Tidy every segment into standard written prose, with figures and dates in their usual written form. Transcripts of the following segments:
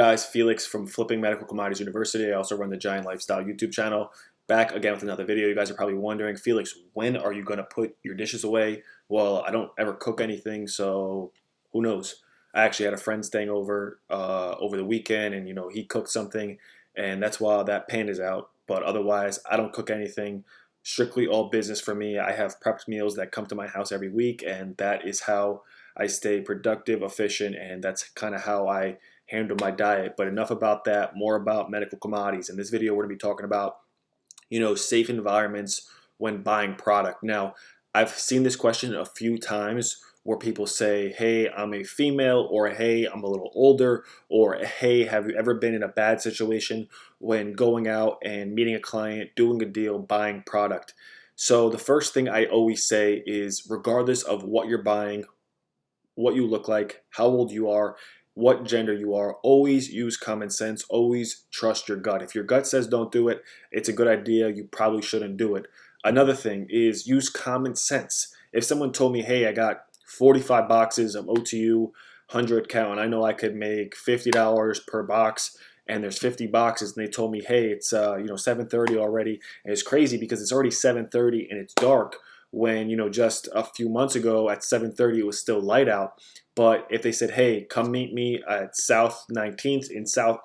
Guys, Felix from Flipping Medical Commodities University. I also run the Giant Lifestyle YouTube channel. Back again with another video. You guys are probably wondering, Felix, when are you going to put your dishes away? Well, I don't ever cook anything, so who knows? I actually had a friend staying over the weekend, and he cooked something, and that's why that pan is out. But otherwise, I don't cook anything. Strictly all business for me. I have prepped meals that come to my house every week, and that is how I stay productive, efficient, and that's kind of how I handle my diet. But enough about that, more about medical commodities. In this video, we're going to be talking about, safe environments when buying product. Now, I've seen this question a few times where people say, hey, I'm a female, or hey, I'm a little older, or hey, have you ever been in a bad situation when going out and meeting a client, doing a deal, buying product? So the first thing I always say is, regardless of what you're buying, what you look like, how old you are, what gender you are, always use common sense. Always trust your gut. If your gut says don't do it, it's a good idea. You probably shouldn't do it. Another thing is use common sense. If someone told me, hey, I got 45 boxes of OTU 100 count, and I know I could make $50 per box, and there's 50 boxes, and they told me, hey, it's 7:30 already, and it's crazy because it's already 7:30 and it's dark, when just a few months ago at 7:30 it was still light out. But if they said, hey, come meet me at South 19th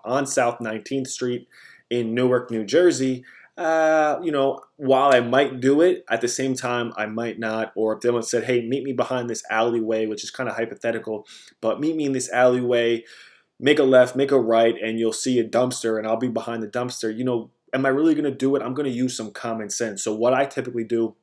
on South 19th Street in Newark, New Jersey, while I might do it, at the same time I might not. Or if they said, hey, meet me behind this alleyway, which is kind of hypothetical, but meet me in this alleyway, make a left, make a right, and you'll see a dumpster, and I'll be behind the dumpster. Am I really going to do it? I'm going to use some common sense. So what I typically do,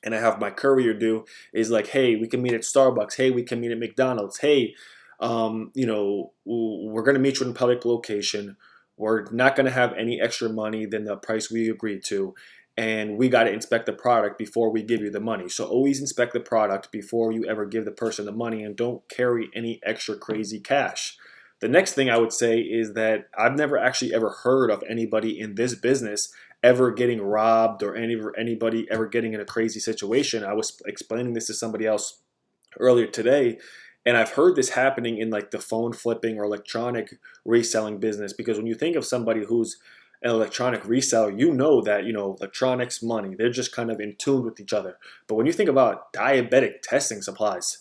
and I have my courier do, is like, hey, we can meet at Starbucks. Hey, we can meet at McDonald's. Hey, we're going to meet you in a public location. We're not going to have any extra money than the price we agreed to. And we got to inspect the product before we give you the money. So always inspect the product before you ever give the person the money, and don't carry any extra crazy cash. The next thing I would say is that I've never actually ever heard of anybody in this business ever getting robbed, or anybody ever getting in a crazy situation. I was explaining this to somebody else earlier today, and I've heard this happening in like the phone flipping or electronic reselling business, because when you think of somebody who's an electronic reseller, you know that electronics, money, they're just kind of in tune with each other. But when you think about diabetic testing supplies,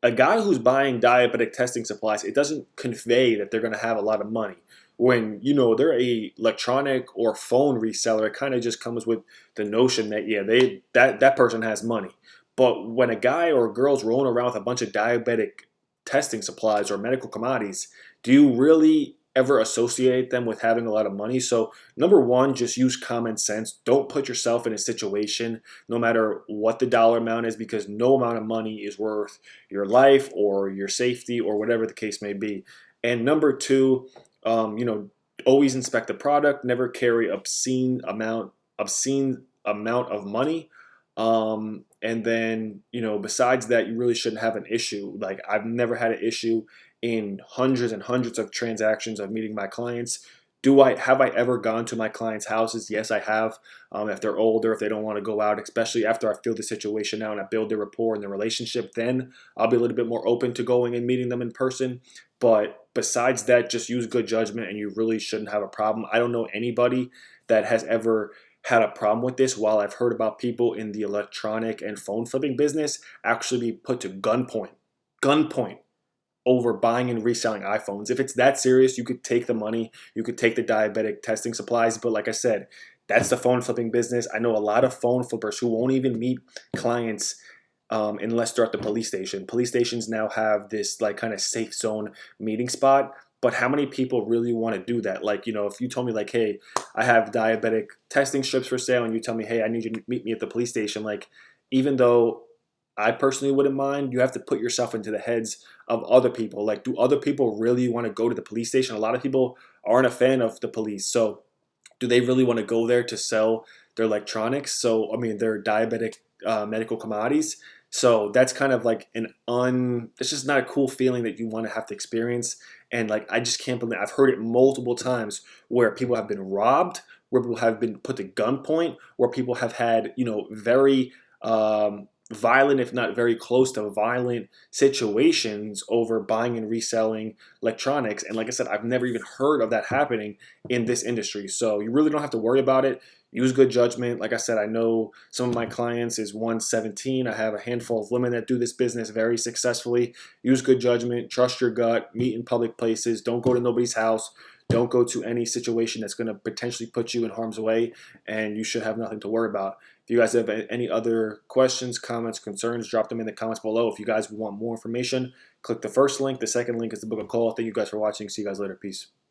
a guy who's buying diabetic testing supplies, it doesn't convey that they're going to have a lot of money. When they're a electronic or phone reseller, it kind of just comes with the notion that that person has money. But when a guy or a girl's rolling around with a bunch of diabetic testing supplies or medical commodities, do you really ever associate them with having a lot of money? So number one, just use common sense. Don't put yourself in a situation, no matter what the dollar amount is, because no amount of money is worth your life or your safety or whatever the case may be. And number two, always inspect the product. Never carry obscene amount of money. And then, besides that, you really shouldn't have an issue. Like, I've never had an issue in hundreds and hundreds of transactions of meeting my clients. Have I ever gone to my clients' houses? Yes, I have. If they're older, if they don't want to go out, especially after I feel the situation out and I build the rapport and the relationship, then I'll be a little bit more open to going and meeting them in person. But besides that, just use good judgment, and you really shouldn't have a problem. I don't know anybody that has ever had a problem with this, while I've heard about people in the electronic and phone flipping business actually be put to gunpoint over buying and reselling iPhones. If it's that serious, you could take the money, you could take the diabetic testing supplies. But like I said, that's the phone flipping business. I know a lot of phone flippers who won't even meet clients unless they're at the police station. Police stations now have this like kind of safe zone meeting spot. But how many people really want to do that? Like, if you told me like, hey, I have diabetic testing strips for sale, and you tell me, hey, I need you to meet me at the police station. Like, even though I personally wouldn't mind, you have to put yourself into the heads of other people. Like, do other people really want to go to the police station? A lot of people aren't a fan of the police. So do they really want to go there to sell their electronics? So, I mean, their diabetic medical commodities. So that's kind of like it's just not a cool feeling that you want to have to experience. And like, I just can't believe, I've heard it multiple times where people have been robbed, where people have been put to gunpoint, where people have had, very violent, if not very close to violent situations over buying and reselling electronics. And like I said, I've never even heard of that happening in this industry. So you really don't have to worry about it. Use good judgment. Like I said, I know some of my clients is 117. I have a handful of women that do this business very successfully. Use good judgment. Trust your gut. Meet in public places. Don't go to nobody's house. Don't go to any situation that's going to potentially put you in harm's way, and you should have nothing to worry about. If you guys have any other questions, comments, concerns, drop them in the comments below. If you guys want more information, click the first link. The second link is the book of call. Thank you guys for watching. See you guys later. Peace.